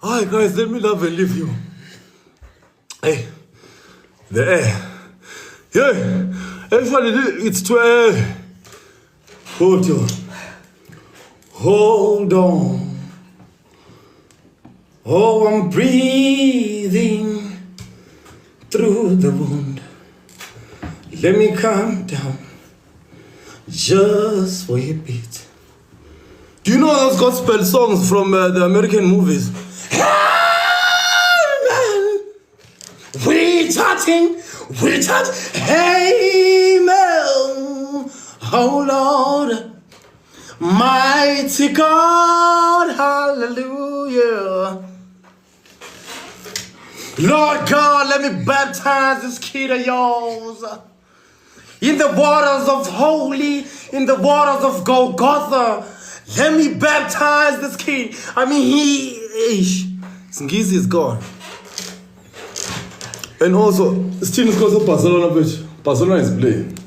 Alright guys, let me love and leave you. Hey, the air. Yeah, actually it's 12. Hold on. Oh, I'm breathing through the wound. Let me calm down just for a bit. Do you know those gospel songs from the American movies? Amen. We touching. Amen. Oh Lord, mighty God, hallelujah. Lord God, let me baptize this kid of yours in the waters of holy, in the waters of Golgotha. Let me baptize this kid. I mean, Singizi is gone. And also, still because of Barcelona, Barcelona is playing.